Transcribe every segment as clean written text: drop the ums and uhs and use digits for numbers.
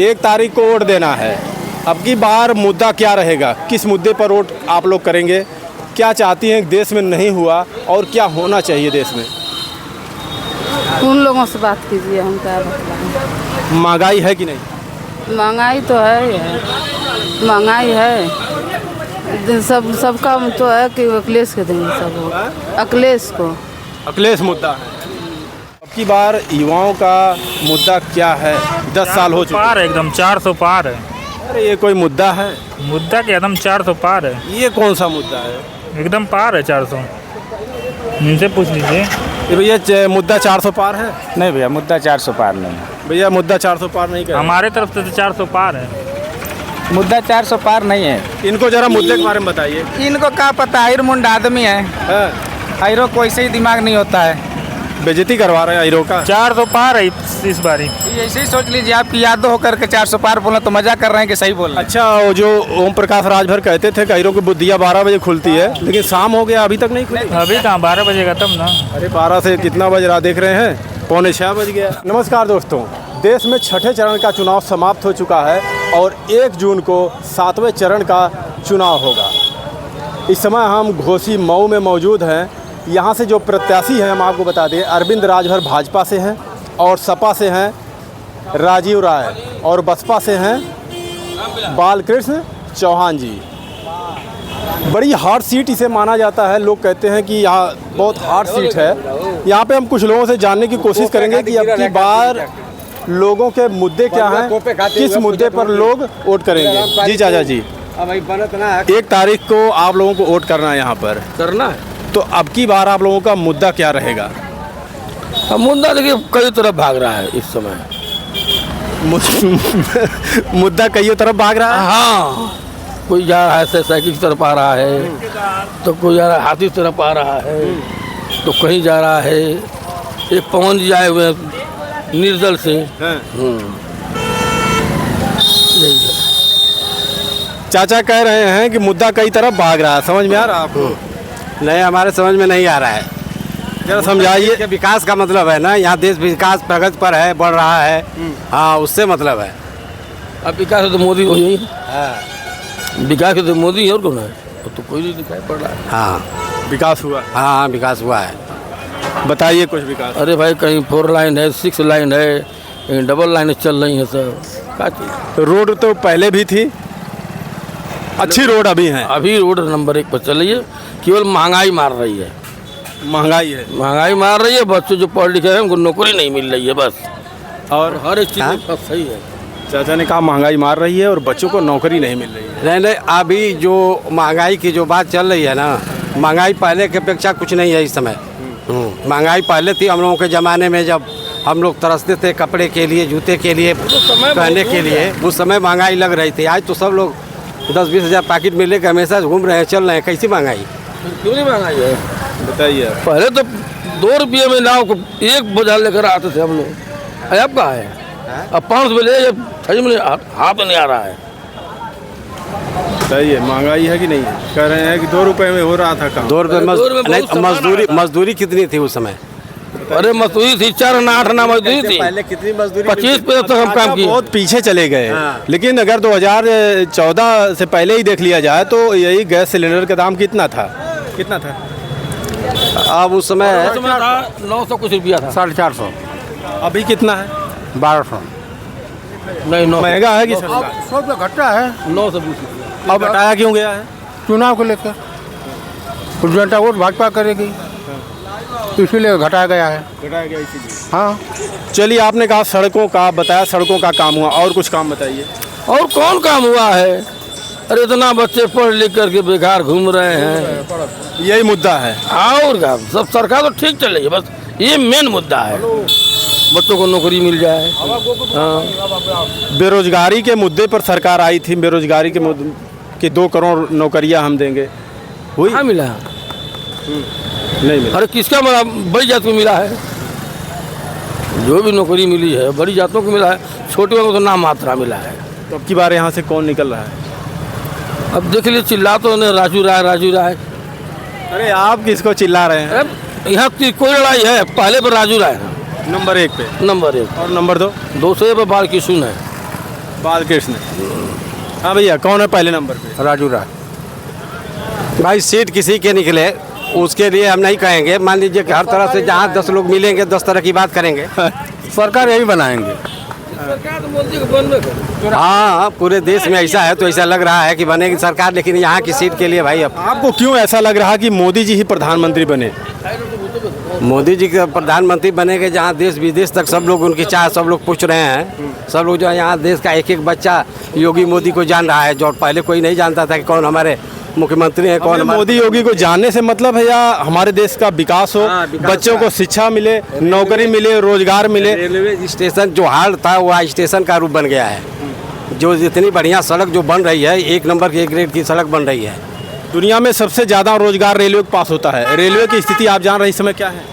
1 तारीख को वोट देना है। अब की बार मुद्दा क्या रहेगा, किस मुद्दे पर वोट आप लोग करेंगे, क्या चाहती हैं देश में नहीं हुआ और क्या होना चाहिए देश में? उन लोगों से बात कीजिए, हम क्या बताएं। महंगाई है कि नहीं? महंगाई तो है ही है, महंगाई है। सबका तो है कि अखिलेश के देंगे सब वोट, अखिलेश को। अखिलेश मुद्दा है। अब की बार युवाओं का मुद्दा क्या है? 10 साल हो चुके। पार है, एकदम 400 पार है। अरे ये कोई मुद्दा है? मुद्दा के एकदम 400 पार है। ये कौन सा मुद्दा है? एकदम पार है 400। इनसे पूछ लीजिए। ये भैया मुद्दा 400 पार है? नहीं भैया, मुद्दा 400 पार नहीं है। भैया मुद्दा 400 पार नहीं कर हमारे तरफ से तो 400 पार है। मुद्दा 400 पार नहीं है। इनको जरा मुद्दे के बारे में बताइए। इनको क्या पता, आयर मुंड आदमी है। आयरों को ऐसे ही दिमाग नहीं होता है। बेइज्जती करवा रहे हैं आयरों का। 400 पार है इस बारी। ऐसे ही सोच लीजिए, आपकी यादों होकर के 400 पार बोला तो मजाक कर रहे हैं कि सही बोल रहे हैं? अच्छा, वो जो ओम प्रकाश राजभर कहते थे कि आयरों की बुद्धियाँ 12 बजे खुलती है, लेकिन शाम हो गया अभी तक नहीं खुली। अभी कहाँ 12 बजेगा तब ना। अरे 12 से कितना बज रहा देख रहे हैं, 5:45 बज गया। नमस्कार दोस्तों, देश में छठे चरण का चुनाव समाप्त हो चुका है और 1 जून को 7वें चरण का चुनाव होगा। इस समय हम घोसी मऊ में मौजूद हैं। यहाँ से जो प्रत्याशी हैं हम आपको बता दें, अरविंद राजभर भाजपा से हैं और सपा से हैं राजीव राय और बसपा से हैं बालकृष्ण चौहान जी। बड़ी हार्ड सीट इसे माना जाता है। लोग कहते हैं कि यहाँ बहुत हार्ड सीट है। यहाँ पे हम कुछ लोगों से जानने की कोशिश करेंगे कि अब की बार लोगों के मुद्दे क्या हैं, किस मुद्दे पर लोग वोट करेंगे। जी चाचा जी, 1 तारीख को आप लोगों को वोट करना है यहाँ पर। करना है तो अब की बार आप लोगों का मुद्दा क्या रहेगा? मुद्दा देखिए कई तरफ भाग रहा है इस समय। मुद्दा कई तरफ भाग रहा है। हाँ, कोई जा रहा है साइकिल की तरफ आ रहा है, तो कोई जा रहा है हाथी की तरफ आ रहा है, तो कहीं जा रहा है एक पवन जी आए हुए निर्दल से। यही है। चाचा कह रहे हैं कि मुद्दा कई तरफ भाग रहा है, समझ में आ रहा है आपको? नहीं, हमारे समझ में नहीं आ रहा है। जरा समझाइए। कि विकास का मतलब है ना, यहाँ देश विकास प्रगति पर है, बढ़ रहा है। हाँ, उससे मतलब है। अब विकास है तो मोदी हो ही। विकास है तो मोदी है, और कौन है? तो कोई नहीं दिखाई पड़ रहा है। हाँ, विकास हुआ। हाँ, विकास हुआ है। बताइए कुछ विकास। अरे भाई, कहीं 4 लाइन है, 6 लाइन है, कहीं डबल लाइन चल रही है सब। क्या चीज़? तो रोड तो पहले भी थी, अच्छी रोड अभी है। अभी रोड नंबर 1 पर चल रही है। केवल महंगाई मार रही है। महंगाई है। महंगाई मार रही है। बच्चों जो पढ़ लिखे हैं उनको नौकरी नहीं मिल रही है बस। और हर एक चीज़ में बस सही है। चाचा ने कहा महंगाई मार रही है और बच्चों को नौकरी नहीं मिल रही है। नहीं नहीं, अभी जो महंगाई की जो बात चल रही है ना, महंगाई पहले की अपेक्षा कुछ नहीं है इस समय। महंगाई पहले थी हम लोगों के ज़माने में, जब हम लोग तरसते थे कपड़े के लिए, जूते के लिए, पहनने के लिए, उस समय महंगाई लग रही थी। आज तो सब लोग 10-20 हज़ार पैकेट में लेकर हमेशा घूम रहे हैं, चल रहे हैं। कैसी महंगाई? क्यों नहीं महंगाई है? बताइए। पहले तो 2 रुपये में नाव को 1 बोझा लेकर आते थे हम लोग। अब कहाँ है? अब 5 रुपये ले, सही में हाथ में नहीं आ रहा है। बताइए, महंगाई है कि नहीं है? कह रहे हैं कि 2 रुपये में हो रहा था काम। 2 रुपये मजदूरी मजदूरी कितनी थी उस समय? अरे मजदूरी थी 4 आना 8 आना मजदूरी थी। पहले कितनी मजदूरी? 25 पे तक हम काम किए। बहुत पीछे चले गए। हाँ। लेकिन अगर 2014 से पहले ही देख लिया जाए तो यही गैस सिलेंडर का दाम कितना था? कितना था? अब उस समय 900 कुछ रुपया था। 450। अभी कितना है? 1200। नहीं, 900 महंगा है कि सस्ता? 100 रुपया घटा है। 920 रुपया। अब घटाया क्यों गया है? चुनाव को लेकर कुछ जनता वोट भाजपा करेगी, इसीलिए घटाया गया है। घटाया गया इसीलिए। हाँ, चलिए, आपने कहा सड़कों का, बताया सड़कों का काम हुआ, और कुछ काम बताइए। और कौन काम हुआ है? अरे इतना बच्चे पढ़ लिख करके बेकार घूम रहे हैं। यही मुद्दा है। और क्या, सब सरकार तो ठीक चल रही है, बस ये मेन मुद्दा है, बच्चों को नौकरी मिल जाए। हाँ। बेरोजगारी के मुद्दे पर सरकार आई थी। बेरोजगारी के मुद्दे कि 2 करोड़ नौकरियां हम देंगे, हुई? हाँ, मिला। नहीं मिला। अरे किसका मिला? बड़ी जात को मिला है। जो भी नौकरी मिली है बड़ी जातों को मिला है, छोटे वालों को तो नाम मात्रा मिला है। तो अब की बार यहाँ से कौन निकल रहा है? अब देख लीजिए, चिल्ला तो ने राजू राय राजू राय। अरे आप किसको चिल्ला रहे हैं? अरे यहाँ कोई लड़ाई है, पहले पर राजू राय है नंबर 1 पे। नंबर 1। और नंबर 2? 200 पर बाल किशुन है। बालकृष्ण। हाँ भैया, कौन है पहले नंबर पे? राजू राय। भाई सीट किसी के निकले उसके लिए हम नहीं कहेंगे। मान लीजिए कि हर तरह से जहाँ 10 लोग मिलेंगे 10 तरह की बात करेंगे। सरकार यही बनाएंगे। हाँ, पूरे देश में ऐसा है तो ऐसा लग रहा है कि बनेगी सरकार, लेकिन यहाँ की सीट के लिए भाई अब आपको क्यों ऐसा लग रहा कि मोदी जी ही प्रधानमंत्री बने? मोदी जी के प्रधानमंत्री बनेंगे जहाँ देश विदेश तक सब लोग उनकी चाह सब लोग पूछ रहे हैं। सब लोग जो है यहाँ देश का एक एक बच्चा योगी मोदी को जान रहा है, जो पहले कोई नहीं जानता था कि कौन हमारे मुख्यमंत्री हैं, कौन हमारे। मोदी योगी को जानने से मतलब है या हमारे देश का विकास हो, हाँ, विकास बच्चों का। को शिक्षा मिले, नौकरी मिले, रोजगार मिले। रेलवे स्टेशन जो हाल था वो आज स्टेशन का रूप बन गया है। जो इतनी बढ़िया सड़क जो बन रही है, एक नंबर की एक ग्रेड की सड़क बन रही है। दुनिया में सबसे ज्यादा रोजगार रेलवे के पास होता है। रेलवे की स्थिति आप जान रहे हैं इस समय क्या है?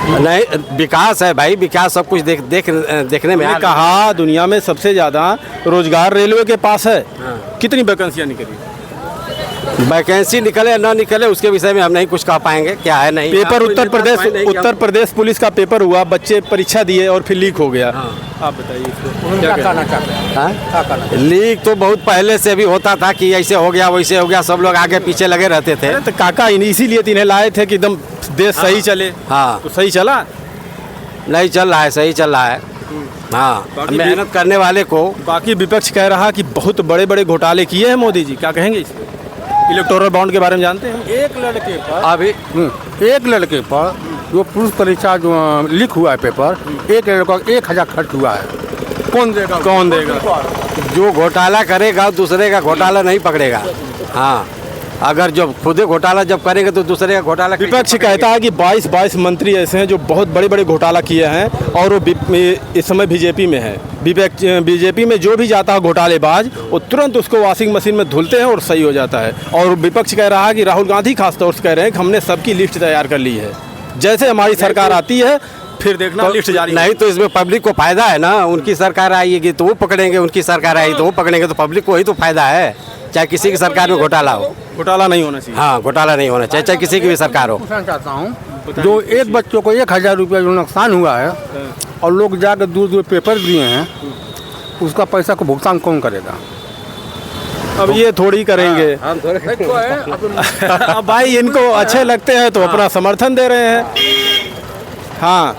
नहीं, विकास है भाई, विकास सब कुछ देखने में मैंने कहा दुनिया में सबसे ज्यादा रोजगार रेलवे के पास है। कितनी वैकेंसियां निकली? वैकेंसी निकले न निकले उसके विषय में हम नहीं कुछ कह पाएंगे, क्या है नहीं। पेपर उत्तर प्रदेश पुलिस का पेपर हुआ, बच्चे परीक्षा दिए और फिर लीक हो गया। आप बताइए इसको क्या कहना चाहते हैं? लीक तो बहुत पहले से भी होता था कि ऐसे हो गया वैसे हो गया, सब लोग आगे पीछे लगे रहते थे। तो काका इसीलिए तो इन्हें लाए थे कि एकदम देश सही चले। हाँ, तो सही चला? नहीं चल रहा है, सही चल रहा है। हाँ, मेहनत करने वाले को। बाकी विपक्ष कह रहा कि बहुत बड़े बड़े घोटाले किए हैं मोदी जी, क्या कहेंगे इस पे? इलेक्टोरल बॉन्ड के बारे में जानते हैं? एक लड़के पर अभी एक लड़के पर जो पुलिस परीक्षा जो लीक हुआ है पेपर, एक लड़का 1000 खर्च हुआ है। कौन देगा? कौन देगा? जो घोटाला करेगा दूसरे का घोटाला नहीं पकड़ेगा। हाँ, अगर जब खुद घोटाला जब करेंगे तो दूसरे का घोटाला। विपक्ष कहता है कि 22 मंत्री ऐसे हैं जो बहुत बड़े बड़े घोटाला किए हैं और वो इस समय बीजेपी में है। बीजेपी में जो भी जाता है घोटालेबाज, वो तुरंत उसको वॉशिंग मशीन में धुलते हैं और सही हो जाता है। और विपक्ष कह रहा है कि राहुल गांधी खासतौर से कह रहे हैं कि हमने सबकी लिस्ट तैयार कर ली है, जैसे हमारी सरकार आती है फिर देखना लिस्ट जारी। नहीं तो इसमें पब्लिक को फायदा है ना। उनकी सरकार आएगी तो वो पकड़ेंगे, उनकी सरकार आएगी तो वो पकड़ेंगे, तो पब्लिक को ही तो फायदा है। चाहे किसी की सरकार में घोटाला हो, घोटाला नहीं होना चाहिए। हाँ, घोटाला नहीं होना चाहिए, चाहे किसी की भी सरकार हो। पूछना चाहता हूँ, जो एक बच्चों को 1000 रुपया जो नुकसान हुआ है और लोग जाकर दूर दूर पेपर दिए हैं, उसका पैसा को भुगतान कौन करेगा? अब ये थोड़ी करेंगे। अब भाई इनको अच्छे लगते हैं तो अपना समर्थन दे रहे हैं। हाँ,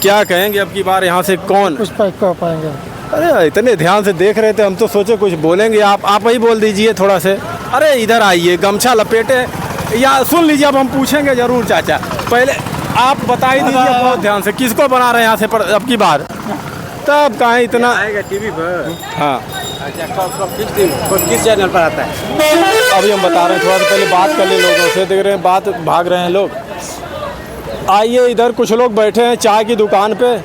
क्या कहेंगे अब की बार यहाँ से कौन कुछ कह पाएंगे? अरे इतने ध्यान से देख रहे थे, हम तो सोचे कुछ बोलेंगे। आप ही बोल दीजिए थोड़ा से। अरे इधर आइए, गमछा लपेटे या सुन लीजिए, अब हम पूछेंगे जरूर। चाचा पहले आप बता ही दीजिए बहुत ध्यान से, किसको बना रहे हैं यहाँ से अब की बार? तब कहाँ इतना आएगा टीवी पर। हाँ, किस चैनल पर आता है? अभी हम बता रहे हैं, थोड़ा सा पहले बात कर ले लोगों से। देख रहे हैं बात भाग रहे हैं लोग। आइए इधर कुछ लोग बैठे हैं चाय की दुकान पे,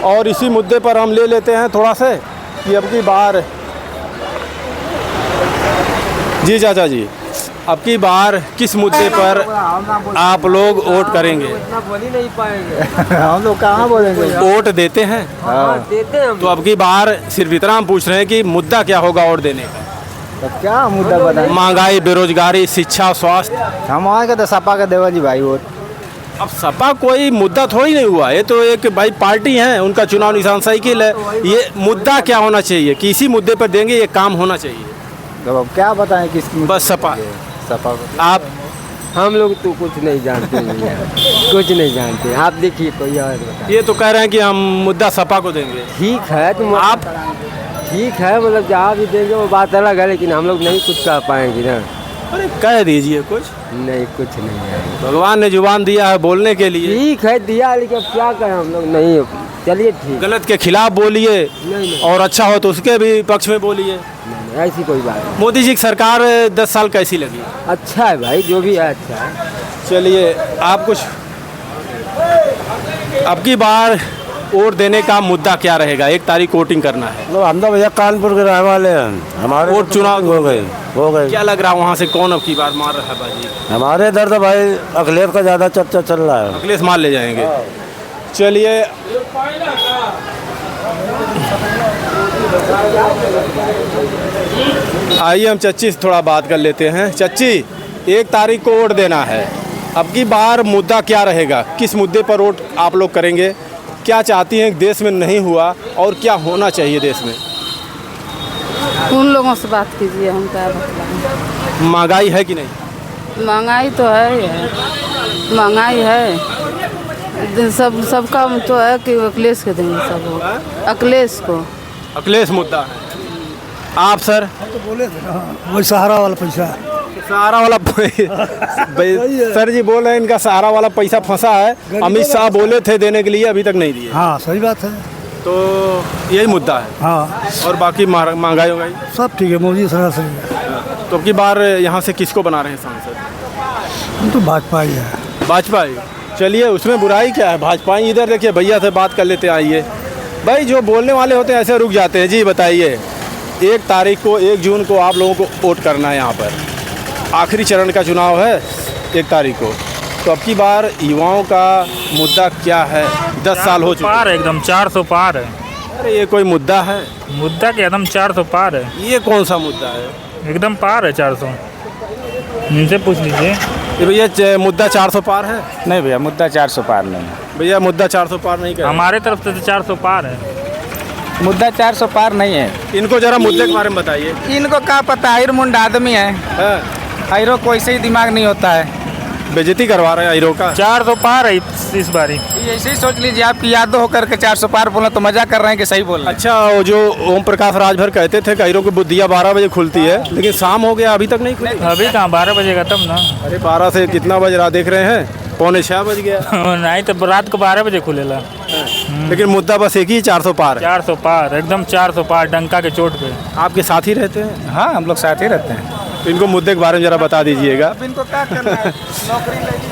और इसी मुद्दे पर हम ले लेते हैं थोड़ा से कि अब की बार। जी चाचा जी, अब की बार किस मुद्दे पर आप लोग वोट करेंगे? बोल ही नहीं पाएंगे। हम लोग कहाँ बोलेंगे? वोट देते हैं? देते हैं। तो अब की बार सिर्फ इतना हम पूछ रहे हैं कि मुद्दा क्या होगा वोट देने का? तो क्या मुद्दा बताएं? महंगाई, बेरोजगारी, शिक्षा, स्वास्थ्य। हम आएंगे तो सपा का देवा जी भाई वोट। अब सपा कोई मुद्दा थोड़ी नहीं हुआ, ये तो एक भाई पार्टी है, उनका चुनाव निशान साइकिल है। ये मुद्दा क्या होना चाहिए कि इसी मुद्दे पर देंगे, ये काम होना चाहिए। तो अब क्या बताएं किस बस सपा। सपा को आप हम लोग तो कुछ नहीं जानते कुछ नहीं जानते। आप देखिए कोई और बताए। ये तो कह रहे हैं कि हम मुद्दा सपा को देंगे। ठीक है तो आप ठीक है, मतलब जहाँ भी देंगे वो बात अलग है, लेकिन हम लोग नहीं कुछ कह पाएंगे ना। अरे कह दीजिए कुछ। नहीं, कुछ नहीं है। भगवान ने जुबान दिया है बोलने के लिए। ठीक है दिया, लेकिन अब क्या करें हम लोग नहीं। चलिए ठीक। गलत के खिलाफ बोलिए नहीं। और अच्छा हो तो उसके भी पक्ष में बोलिए। नहीं, ऐसी कोई बात नहीं। मोदी जी की सरकार 10 साल कैसी लगी? अच्छा है भाई, जो भी है अच्छा है। चलिए आप कुछ, अब की बार वोट देने का मुद्दा क्या रहेगा? 1 तारीख वोटिंग करना है। हम तो भैया कानपुर के रहने वाले हैं। हमारे वोट चुनाव हो गए। क्या लग रहा है वहाँ से कौन अब की बार मार रहा है बाजी? हमारे इधर तो भाई अखिलेश का ज़्यादा चर्चा चल रहा है। अखिलेश मार ले जाएंगे। चलिए आइए हम चच्ची से थोड़ा बात कर लेते हैं। चच्ची, 1 तारीख को वोट देना है, अब की बार मुद्दा क्या रहेगा? किस मुद्दे पर वोट आप लोग करेंगे? क्या चाहती हैं कि देश में नहीं हुआ और क्या होना चाहिए देश में? उन लोगों से बात कीजिए, हम क्या बतलाएं। महंगाई है कि नहीं? महंगाई तो है ही है, महंगाई है। सबका तो है कि अखिलेश के देंगे सब, अखिलेश को। अखिलेश मुद्दा है। आप सर? वही सहारा वाला पैसा। सहारा वाला सर जी बोल रहे हैं इनका सहारा वाला पैसा फंसा है। अमित शाह बोले थे देने के लिए, अभी तक नहीं दिए। हाँ सही बात है। तो यही मुद्दा है। हाँ और बाकी महंगाई वंगाई सब ठीक है, मोदी सरकार सही है। तो अब की बार यहाँ से किसको बना रहे हैं सांसद? हम तो भाजपा ही है। भाजपा ही। चलिए, उसमें बुराई क्या है? भाजपा ही। इधर देखिए, भैया से बात कर लेते हैं, आइए। भाई, जो बोलने वाले होते हैं ऐसे रुक जाते हैं। जी बताइए, 1 तारीख को 1 जून को आप लोगों को वोट करना है। यहाँ पर आखिरी चरण का चुनाव है 1 तारीख को। तो अब की बार युवाओं का मुद्दा क्या है? 10 साल हो चुके पार है, एकदम 400 पार है। अरे ये कोई मुद्दा है? मुद्दा के एकदम 400 पार है। ये कौन सा मुद्दा है? एकदम पार है 400। इनसे पूछ लीजिए। ये भैया मुद्दा 400 पार है? नहीं भैया, मुद्दा 400 पार नहीं है। भैया मुद्दा 400 पार नहीं कर। हमारे तरफ से तो 400 पार है। मुद्दा 400 पार नहीं है। इनको जरा मुद्दे के बारे में बताइए। इनको क्या पता, आयरन मुंड आदमी है। हाँ, आयरो को ऐसे ही दिमाग नहीं होता है। बेइज्जती करवा रहे हैं हीरो का। 400 पार है इस बारी। ऐसे ही सोच लीजिए, आपकी यादव होकर के 400 पार बोला तो मजाक कर रहे हैं कि सही बोल रहे हैं? अच्छा, वो जो ओम प्रकाश राजभर कहते थे हीरो की बुद्धिया 12 बजे खुलती है, लेकिन शाम हो गया अभी तक नहीं खुली। अभी कहाँ 12 बजेगा तब ना। अरे 12 से कितना बज रहा देख रहे हैं? 5:45 बज गया। नहीं तो रात को 12 बजे खुलेला। लेकिन मुद्दा बस एक ही, 400 पार। 400 पार, एकदम 400 पार, डंका के चोट पे। आपके साथी रहते हैं? हाँ, हम लोग साथ ही रहते हैं। तो इनको मुद्दे के बारे में जरा बता दीजिएगा। अब इनको क्या करना है? नौकरी नहीं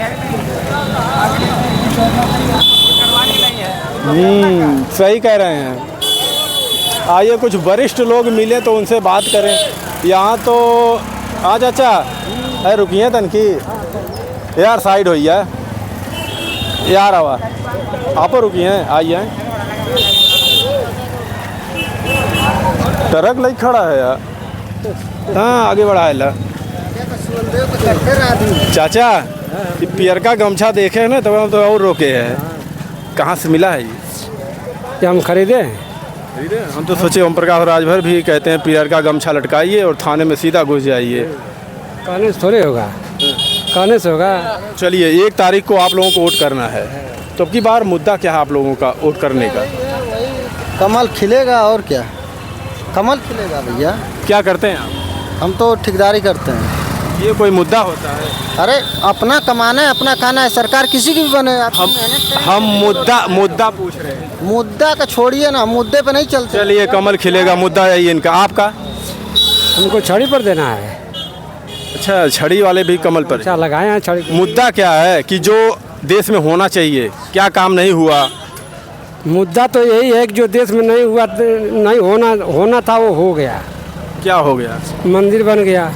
है। सही कह रहे हैं। आइए, कुछ वरिष्ठ लोग मिले तो उनसे बात करें। यहाँ तो आज अच्छा अरे रुकिए तनकी यार, साइड होइए यार, आवा आप रुकिए, आइए। ट्रक लग खड़ा है यार। हाँ, आगे बढ़ा है। चाचा, ये पियर का गमछा देखे ना तो हम तो और रोके हैं। कहाँ से मिला है ये? क्या हम खरीदे? हम तो सोचे ओम प्रकाश राजभर भी कहते हैं पियर का गमछा लटकाइए और थाने में सीधा घुस जाइए। कहने से थोड़े होगा, कहने से होगा। चलिए, 1 तारीख को आप लोगों को वोट करना है। तो अब की बार मुद्दा क्या है आप लोगों का वोट करने का? कमल खिलेगा और क्या, कमल खिलेगा भैया। क्या करते हैं आप? हम तो ठेकेदारी करते हैं। ये कोई मुद्दा होता है? अरे अपना कमाना है, अपना खाना है, सरकार किसी की भी बने। हम मुद्दा पूछ रहे हैं। मुद्दा का छोड़िए ना, मुद्दे पे नहीं चलते। चलिए, कमल खिलेगा मुद्दा है ये इनका। आपका? हमको छड़ी पर देना है। अच्छा, छड़ी वाले भी कमल पर। अच्छा, लगाए हैं छड़ी। मुद्दा क्या है कि जो देश में होना चाहिए, क्या काम नहीं हुआ? मुद्दा तो यही है कि जो देश में नहीं हुआ, नहीं होना था वो हो गया। क्या हो गया? मंदिर बन गया,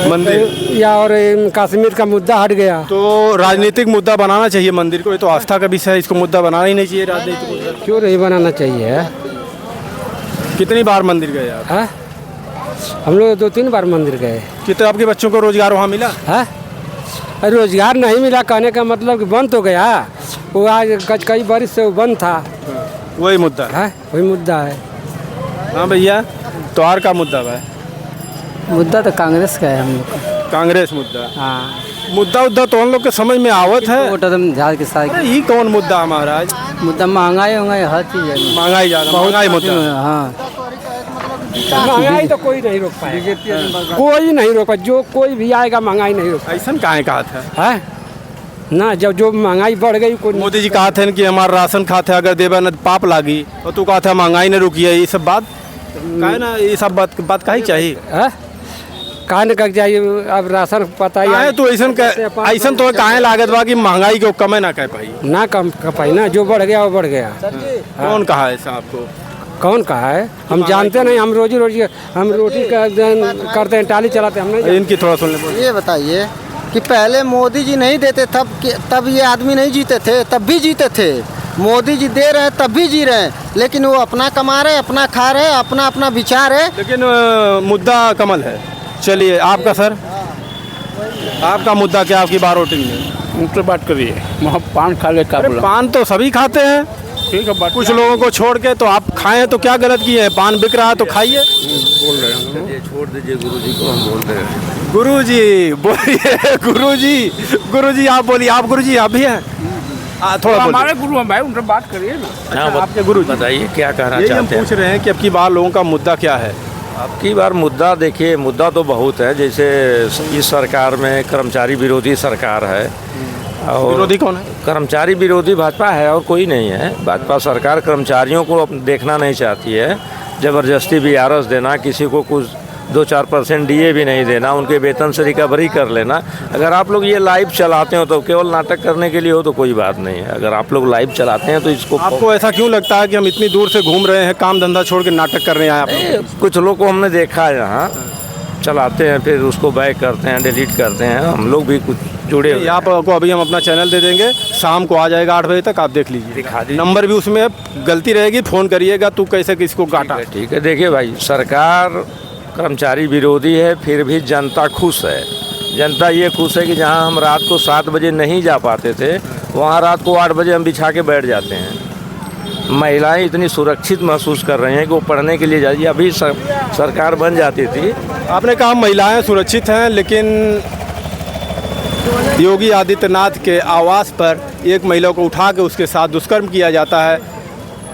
मंदिर या और कश्मीर का मुद्दा हट गया। तो राजनीतिक मुद्दा बनाना चाहिए मंदिर को। ये तो आस्था का विषय है, इसको मुद्दा बनाना ही नहीं चाहिए राजनीतिक मुद्दा। क्यों नहीं बनाना चाहिए? कितनी बार मंदिर गए आप? है? हम लोग 2-3 बार मंदिर गए। कितने आपके बच्चों को रोजगार वहाँ मिला? है? रोजगार नहीं मिला कहने का मतलब कि बंद तो गया वो। आज कई बरिस से वो बंद था। वही मुद्दा है, वही मुद्दा है। हाँ भैया, तो आर का मुद्दा है? मुद्दा तो कांग्रेस का है हम लोग का। कांग्रेस मुद्दा? हाँ, मुद्दा तो हम लोग के समझ में आवत है। झाड़ के साथ अरे ये कौन मुद्दा है महाराज? मुद्दा महंगाई हर चीज़ है। महंगाई ज़्यादा, महंगाई मुद्दा। हाँ, महंगाई तो कोई नहीं रोक पाएगा, कोई नहीं रोक पाएगा। जो कोई भी आएगा महंगाई नहीं रोक ऐसा काहे कहा था? है ना। जब जो महंगाई बढ़ गई, कोई मोदी जी कहा थे कि हमारा राशन खाते अगर देवे न पाप लागी, और तू कहा था महंगाई ने रुकी है। ये सब बात काहे ना, ये सब बात काहे चाहिए? कहा न कर जाइए। अब राशन पता ही है तो ऐसा तो काहे लागत बा कि महंगाई को कमे ना कह पाई? ना कम कर पाई ना, जो बढ़ गया वो बढ़ गया। कौन कहा ऐसा आपको? कौन कहा है? हम जानते नहीं। हम रोजी हम रोटी करते हैं, टाली चलाते हैं। हम नहीं। इनकी थोड़ा सुन ले। ये बताइए कि पहले मोदी जी नहीं देते तब ये आदमी नहीं जीते थे, तब भी जीते थे। मोदी जी दे रहे हैं तब भी जी रहे हैं, लेकिन वो अपना कमा रहे, अपना खा रहे, अपना अपना विचार है। लेकिन मुद्दा कमल है। चलिए, आपका सर? आपका मुद्दा क्या आपकी बार वोटिंग में? उनसे बात करिए, वहाँ पान खा ले का अरे पान तो सभी खाते हैं, ठीक है बात कुछ लोगों को छोड़ के, तो आप खाएं तो क्या गलत किए हैं? पान बिक रहा है तो खाइए। बोल रहे हैं। छोड़ दीजिए गुरुजी को, हम बोल रहे हैं। गुरुजी बोलिए, गुरुजी आप बोलिए, आप गुरुजी आप भी हैं? थोड़ा हमारे गुरु हैं भाई, उनसे बात करिए ना। अच्छा, आपके गुरुजी बताइए क्या कहना यही हम चाहते हैं। पूछ रहे हैं कि अब की बार लोगों का मुद्दा क्या है? अब की बार मुद्दा देखिए, मुद्दा तो बहुत है। जैसे इस सरकार में कर्मचारी विरोधी सरकार है, और विरोधी कौन है? कर्मचारी विरोधी भाजपा है और कोई नहीं है। भाजपा सरकार कर्मचारियों को देखना नहीं चाहती है, ज़बरदस्ती VRS देना, किसी को कुछ 2-4% DA भी नहीं देना, उनके वेतन से रिकवरी कर लेना। अगर आप लोग ये लाइव चलाते हो तो केवल नाटक करने के लिए हो तो कोई बात नहीं है। अगर आप लोग लाइव चलाते हैं तो इसको, आपको ऐसा क्यों लगता है कि हम इतनी दूर से घूम रहे हैं, काम धंधा छोड़ के नाटक करने आए आप? कुछ लोग को हमने देखा है यहाँ चलाते हैं, फिर उसको बैक करते हैं, डिलीट करते हैं। हम लोग भी कुछ जुड़े हुए हैं। आपको अभी हम अपना चैनल दे देंगे, शाम को आ जाएगा 8 बजे तक, आप देख लीजिए। दिखा दीजिए। नंबर भी उसमें है, गलती रहेगी फ़ोन करिएगा, तू कैसे किसको काटा। ठीक है, देखिए भाई, सरकार कर्मचारी विरोधी है, फिर भी जनता खुश है। जनता ये खुश है कि जहाँ हम रात को 7 बजे नहीं जा पाते थे, वहाँ रात को 8 बजे हम बिछा के बैठ जाते हैं। महिलाएं इतनी सुरक्षित महसूस कर रही हैं कि वो पढ़ने के लिए जाइए। अभी सरकार बन जाती थी। आपने कहा महिलाएं सुरक्षित हैं, लेकिन योगी आदित्यनाथ के आवास पर एक महिला को उठा के उसके साथ दुष्कर्म किया जाता है,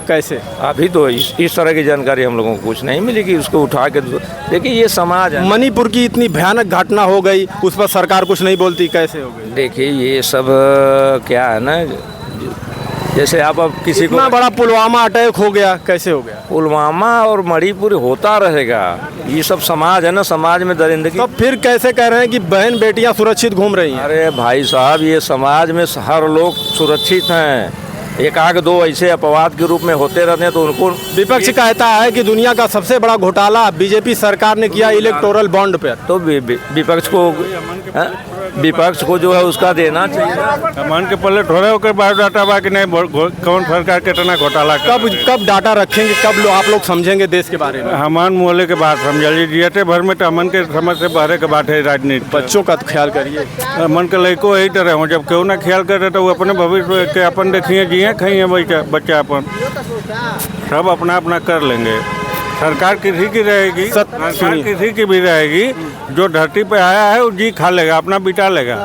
कैसे? अभी तो इस तरह की जानकारी हम लोगों को कुछ नहीं मिली कि उसको उठा के। देखिए ये समाज है। मणिपुर की इतनी भयानक घटना हो गई, उस पर सरकार कुछ नहीं बोलती, कैसे हो गई? देखिए ये सब क्या है ना, जैसे आप अब किसी को, इतना बड़ा पुलवामा अटैक हो गया, कैसे हो गया? पुलवामा और मणिपुर होता रहेगा। ये सब समाज है ना, समाज में दरिंदगी। तो फिर कैसे कह रहे हैं कि बहन बेटियां सुरक्षित घूम रही हैं? अरे भाई साहब, ये समाज में हर लोग सुरक्षित हैं। एक आग दो ऐसे अपवाद के रूप में होते रहते हैं तो उनको, विपक्ष कहता है कि दुनिया का सबसे बड़ा घोटाला बीजेपी सरकार ने किया इलेक्टोरल बॉन्ड पर। तो विपक्ष को जो है उसका देना चाहिए। अमन के पल्ले थोड़े होकर बायोडाटा बा कि नहीं, कौन सरकार कितना घोटाला कब डाटा रखेंगे, कब आप लोग समझेंगे देश के बारे में? हमान मोहल्ले के बात समझ जियते भर में तो अमन के समझ से बाहर के बात है राजनीति। बच्चों का तो ख्याल करिए। अमन के लड़को यही तरह हो, जब क्यों ना ख्याल करे तो वो अपने भविष्य के अपन देखिए, जिए खाइए बच्चा अपन सब अपना अपना कर लेंगे। सरकार किसी की रहेगी, सरकार किसी की भी रहेगी, जो धरती पे आया है वो जी खा लेगा, अपना बिटा लेगा।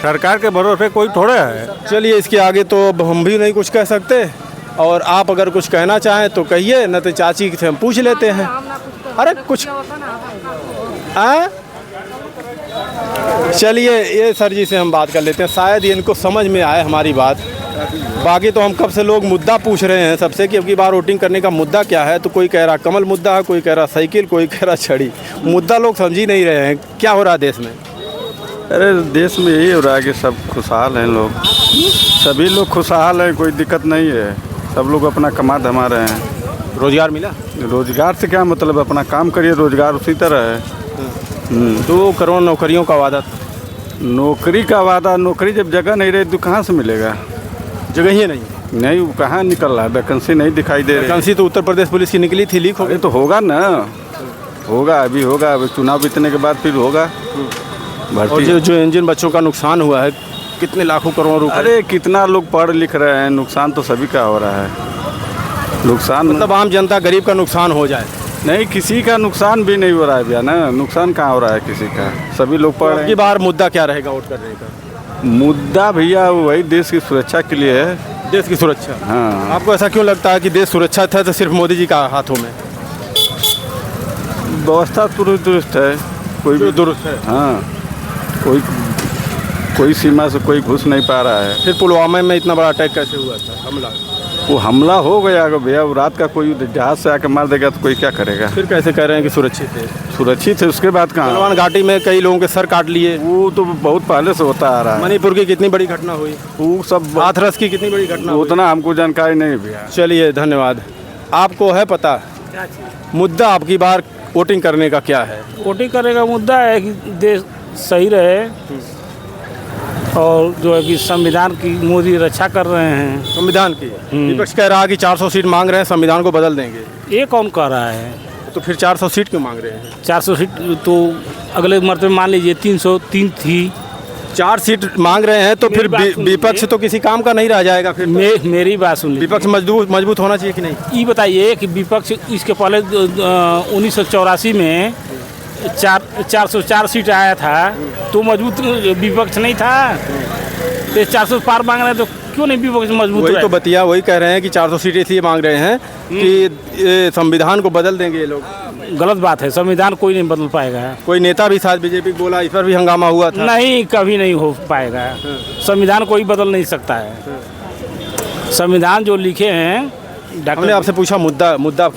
सरकार के भरोसे कोई थोड़े है। चलिए, इसके आगे तो अब हम भी नहीं कुछ कह सकते, और आप अगर कुछ कहना चाहें तो कहिए, न तो चाची से हम पूछ लेते हैं। अरे कुछ चलिए, ये सर जी से हम बात कर लेते हैं, शायद ये इनको समझ में आए हमारी बात। बाकी तो हम कब से लोग मुद्दा पूछ रहे हैं सबसे कि अब की बार वोटिंग करने का मुद्दा क्या है, तो कोई कह रहा कमल मुद्दा है, कोई कह रहा साइकिल, कोई कह रहा छड़ी। मुद्दा लोग समझ ही नहीं रहे हैं, क्या हो रहा है देश में? अरे देश में यही हो रहा है कि सब खुशहाल हैं, लोग सभी लोग खुशहाल हैं, कोई दिक्कत नहीं है। सब लोग अपना कमा धमा रहे हैं। रोजगार मिला? रोजगार से क्या मतलब, अपना काम करिए, रोजगार उसी तरह है। 2 करोड़ नौकरियों का वादा। नौकरी का वादा, नौकरी जब जगह नहीं रही तो कहाँ से मिलेगा? जगह ही नहीं, वो कहाँ निकल रहा है, वैकेंसी नहीं दिखाई दे रही। वैकेंसी तो उत्तर प्रदेश पुलिस की निकली थी, लीक हो गई। तो होगा ना, होगा, अभी होगा, अभी चुनाव बीतने के बाद फिर होगा भर्ती। और जो जिन बच्चों का नुकसान हुआ है, कितने लाखों करोड़ रुपए। अरे कितना लोग पढ़ लिख रहे हैं, नुकसान तो सभी का हो रहा है। नुकसान मतलब आम जनता गरीब का नुकसान हो जाए? नहीं, किसी का नुकसान भी नहीं हो रहा है भैया ना, नुकसान कहाँ हो रहा है किसी का, सभी लोग पढ़ रहे हैं। की बार मुद्दा क्या रहेगा वोट करने का? मुद्दा भैया वही देश की सुरक्षा के लिए है। देश की सुरक्षा? हाँ। आपको ऐसा क्यों लगता है कि देश सुरक्षित है तो सिर्फ मोदी जी का हाथों में? व्यवस्था दुरुस्त है, कोई भी दुरुस्त है। हाँ, कोई सीमा से कोई घुस नहीं पा रहा है। फिर पुलवामा में इतना बड़ा अटैक कैसे हुआ था, हमला? वो हमला हो गया भैया, वो रात का कोई जहाज से आके मार देगा तो कोई क्या करेगा? फिर कैसे कह रहे हैं कि सुरक्षित है? सुरक्षित है, उसके बाद कहाँ? गलवान घाटी में कई लोगों के सर काट लिए। वो तो बहुत पहले से होता आ रहा है। मणिपुर की कितनी बड़ी घटना हुई, वो सब हाथरस की कितनी बड़ी घटना, उतना हमको जानकारी नहीं भैया। चलिए, धन्यवाद। आपको है पता मुद्दा आपकी बार वोटिंग करने का क्या है? वोटिंग करने का मुद्दा है कि देश सही रहे, और जो है कि संविधान की मोदी रक्षा कर रहे हैं। संविधान की? विपक्ष कह रहा है कि 400 सीट मांग रहे हैं, संविधान को बदल देंगे। ये कौन कह रहा है? तो फिर 400 सीट क्यों मांग रहे हैं? 400 सीट तो अगले मरतबे मान लीजिए 303 थी। 4 सीट मांग रहे हैं तो फिर मेरी बात सुनिए। विपक्ष तो किसी काम का नहीं रह जाएगा फिर तो। मेरी बात सुन लीजिए। विपक्ष मजबूत होना चाहिए कि नहीं? ये बताइए कि विपक्ष इसके पहले 1984 में 404 सीट आया था तो मजबूत विपक्ष नहीं था। तो 400 पार मांग रहे हैं तो क्यों नहीं विपक्ष मजबूत वही रहे? तो बतिया वही कह रहे हैं कि 400 सीटें इसलिए मांग रहे हैं कि ये संविधान को बदल देंगे ये लोग। गलत बात है, संविधान कोई नहीं बदल पाएगा। कोई नेता भी साथ बीजेपी बोला, इस पर भी हंगामा हुआ था। नहीं, कभी नहीं हो पाएगा। संविधान कोई बदल नहीं सकता है। संविधान जो लिखे हैं हमने आपसे पूछा मुद्दा अब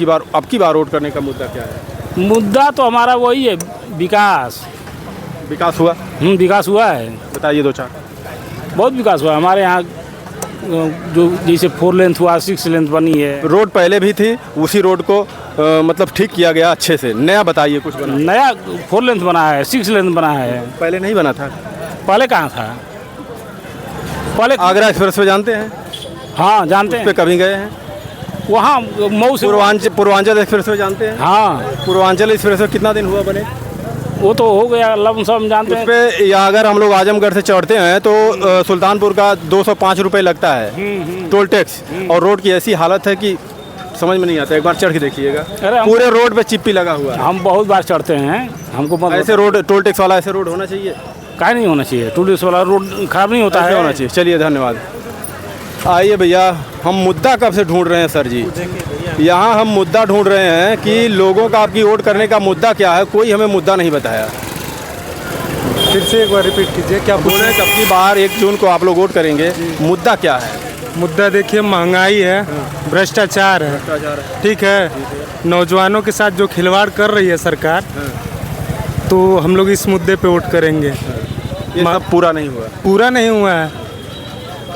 की बार वोट करने का मुद्दा क्या है? मुद्दा तो हमारा वही है, विकास। विकास हुआ? विकास हुआ है। बताइए 2-4। बहुत विकास हुआ हमारे यहाँ। जो जैसे 4 लेंथ हुआ, 6 लेंथ बनी है। रोड पहले भी थी, उसी रोड को मतलब ठीक किया गया अच्छे से। नया बताइए कुछ बना। नया 4 लेंथ बना है, 6 लेंथ बना है। पहले नहीं बना था? पहले कहाँ था? पहले आगरा एक्सप्रेस वे जानते हैं? हाँ जानते उस पे हैं। कभी गए हैं? वहाँ मऊ से पूर्वांचल एक्सप्रेस वे जानते हैं? हाँ, पूर्वांचल एक्सप्रेस वे कितना दिन हुआ बने? वो तो हो गया लमसम जानते उस हैं। पे या अगर हम लोग आजमगढ़ से चढ़ते हैं तो सुल्तानपुर का 205 रुपये लगता है टोल टैक्स। और रोड की ऐसी हालत है कि समझ में नहीं आता। एक बार चढ़ के देखिएगा, अरे पूरे रोड पे चिप्पी लगा हुआ है। हम बहुत बार चढ़ते हैं, हमको ऐसे रोड टोल टैक्स वाला ऐसे रोड होना चाहिए? काहे नहीं होना चाहिए? टूरिस्ट वाला रोड खराब नहीं होता ऐसे है। होना चाहिए। चलिए धन्यवाद। आइए भैया, हम मुद्दा कब से ढूंढ रहे हैं सर जी। यहाँ हम मुद्दा ढूंढ रहे हैं कि लोगों का आपकी वोट करने का मुद्दा क्या है। कोई हमें मुद्दा नहीं बताया। फिर से एक बार रिपीट कीजिए, क्या बोल रहे हैं कब की बार 1 जून को आप लोग वोट करेंगे, मुद्दा क्या है? मुद्दा देखिए, महंगाई है, भ्रष्टाचार है, ठीक है। नौजवानों के साथ जो खिलवाड़ कर रही है सरकार, तो हम लोग इस मुद्दे पे वोट करेंगे। ये सब पूरा नहीं हुआ? पूरा नहीं हुआ है,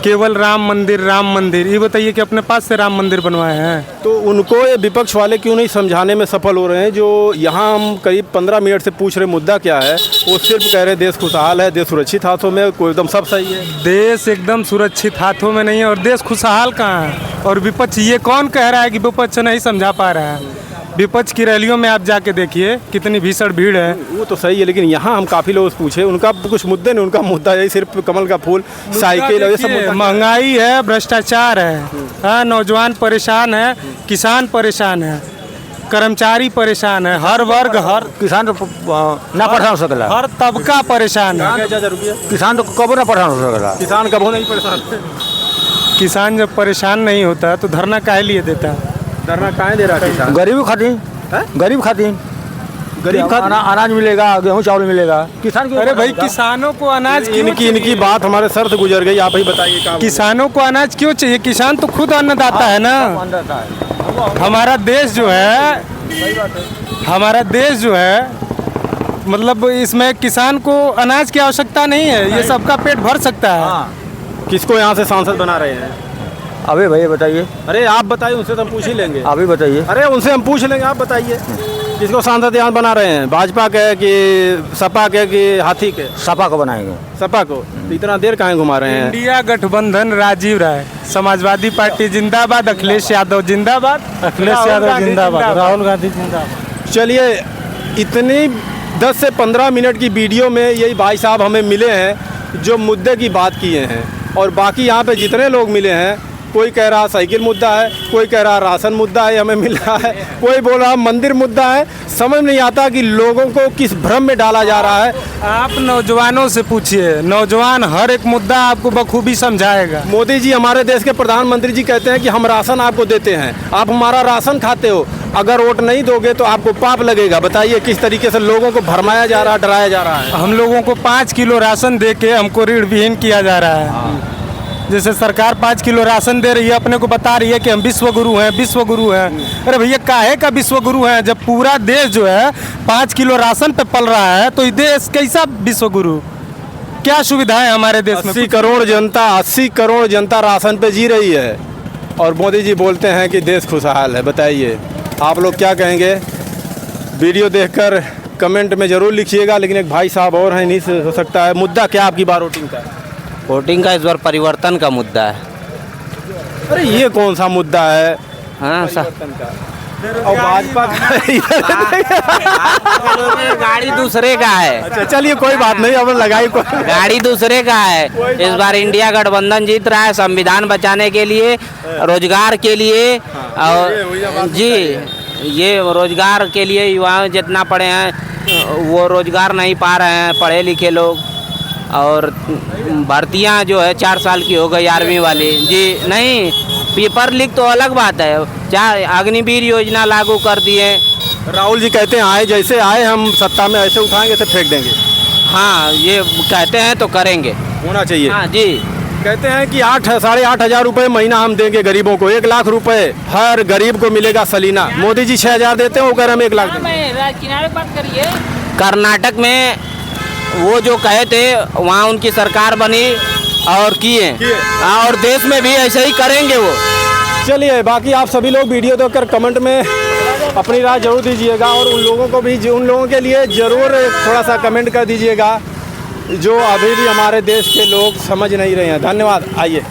केवल राम मंदिर। ये बताइए कि अपने पास से राम मंदिर बनवाए हैं तो उनको ये विपक्ष वाले क्यों नहीं समझाने में सफल हो रहे हैं? जो यहाँ हम करीब 15 मिनट से पूछ रहे मुद्दा क्या है, वो सिर्फ कह रहे हैं देश खुशहाल है, देश सुरक्षित हाथों में, कोई एकदम सब सही है। देश एकदम सुरक्षित हाथों में नहीं है और देश खुशहाल कहाँ है? और विपक्ष ये कौन कह रहा है कि विपक्ष नहीं समझा पा रहा है? विपक्ष की रैलियों में आप जाके देखिए कितनी भीषण भीड़ है। वो तो सही है, लेकिन यहाँ हम काफ़ी लोग पूछे, उनका कुछ मुद्दे नहीं। उनका मुद्दा यही सिर्फ कमल का फूल, साइकिल, ये सब मुद्दा। महंगाई है, भ्रष्टाचार है, हाँ, नौजवान परेशान है, किसान परेशान है, कर्मचारी परेशान है, हर वर्ग, हर किसान तो ना परेशान हो सकला। हर तबका परेशान है। किसान तो कबो ना परेशान हो सकला। किसान कब नहीं परेशान? किसान जब परेशान नहीं होता तो धरना काहे लिए देता है? धरना काहे दे रहा है किसान? गरीब खातिर, गरीब खातिर अनाज मिलेगा, गेहूँ चावल मिलेगा। किसान अरे भाई, किसानों को अनाज क्यों इनकी चाहिए? बात हमारे सर से गुजर गई, आप ही बताइए क्या? किसानों को अनाज क्यों चाहिए? किसान तो खुद अन्नदाता है ना। हमारा देश जो है मतलब इसमें किसान को अनाज की आवश्यकता नहीं है, ये सबका पेट भर सकता है। किसको यहाँ से सांसद बना रहे हैं? अभी भैया बताइए। अरे आप बताइए, उनसे तो हम पूछ ही लेंगे। अभी बताइए। अरे उनसे हम पूछ लेंगे, आप बताइए किसको सांसद यहाँ बना रहे हैं? भाजपा के कि सपा के कि हाथी के? सपा को बनाएंगे। सपा को? तो इतना देर कहाँ घुमा रहे हैं? इंडिया गठबंधन, राजीव राय, समाजवादी पार्टी जिंदाबाद, अखिलेश यादव जिंदाबाद, अखिलेश यादव जिंदाबाद, राहुल गांधी जिंदाबाद। चलिए, इतनी 10 से 15 मिनट की वीडियो में यही भाई साहब हमें मिले हैं जो मुद्दे की बात किए हैं। और बाकी यहाँ पे जितने लोग मिले हैं, कोई कह रहा साइकिल मुद्दा है, कोई कह रहा राशन मुद्दा है हमें मिल रहा है, कोई बोल रहा मंदिर मुद्दा है। समझ नहीं आता कि लोगों को किस भ्रम में डाला जा रहा है। आप नौजवानों से पूछिए, नौजवान हर एक मुद्दा आपको बखूबी समझाएगा। मोदी जी, हमारे देश के प्रधानमंत्री जी कहते हैं कि हम राशन आपको देते हैं, आप हमारा राशन खाते हो, अगर वोट नहीं दोगे तो आपको पाप लगेगा। बताइए किस तरीके से लोगों को भरमाया जा रहा है, डराया जा रहा है। हम लोगों को 5 किलो राशन दे के हमको ऋण विहीन किया जा रहा है। जैसे सरकार 5 किलो राशन दे रही है, अपने को बता रही है कि हम विश्व गुरु हैं। अरे भैया, काहे का विश्व गुरु है? जब पूरा देश जो है 5 किलो राशन पे पल रहा है, तो ये देश कैसा विश्व गुरु? क्या सुविधा है हमारे देश में? 80 करोड़ जनता राशन पे जी रही है और मोदी जी बोलते हैं कि देश खुशहाल है। बताइए आप लोग क्या कहेंगे? वीडियो देखकर कमेंट में ज़रूर लिखिएगा। लेकिन एक भाई साहब और हैं, नहीं हो सकता है। मुद्दा क्या आपकी बार वोटिंग का? वोटिंग का इस बार परिवर्तन का मुद्दा है। अरे ये कौन सा मुद्दा है? हाँ, परिवर्तन का? और भाजपा गाड़ी दूसरे का है। अच्छा चलिए कोई बात नहीं, अब लगाई कोई गाड़ी दूसरे का है। इस बार इंडिया गठबंधन जीत रहा है, संविधान बचाने के लिए, रोजगार के लिए। और जी ये रोजगार के लिए युवा जितना पढ़े हैं वो रोजगार नहीं पा रहे हैं, पढ़े लिखे लोग। और भर्तियां जो है 4 साल की हो गई आर्मी वाली जी। नहीं, पेपर लीक तो अलग बात है। 4 अग्निवीर योजना लागू कर दिए। राहुल जी कहते हैं आए जैसे आए हम सत्ता में ऐसे उठाएंगे तो फेंक देंगे। हाँ, ये कहते हैं तो करेंगे, होना चाहिए। हाँ जी। कहते हैं कि 8,500 हजार रुपए महीना हम देंगे गरीबों को, 1 लाख रुपए हर गरीब को मिलेगा सलीना। मोदी जी 6,000 देते हैं, वो कह रहे हम 1 लाख देंगे। कर्नाटक में वो जो कहे थे वहाँ उनकी सरकार बनी और किए, और देश में भी ऐसे ही करेंगे वो। चलिए, बाकी आप सभी लोग वीडियो देखकर कमेंट में अपनी राय जरूर दीजिएगा, और उन लोगों को भी, उन लोगों के लिए ज़रूर थोड़ा सा कमेंट कर दीजिएगा जो अभी भी हमारे देश के लोग समझ नहीं रहे हैं। धन्यवाद। आइए।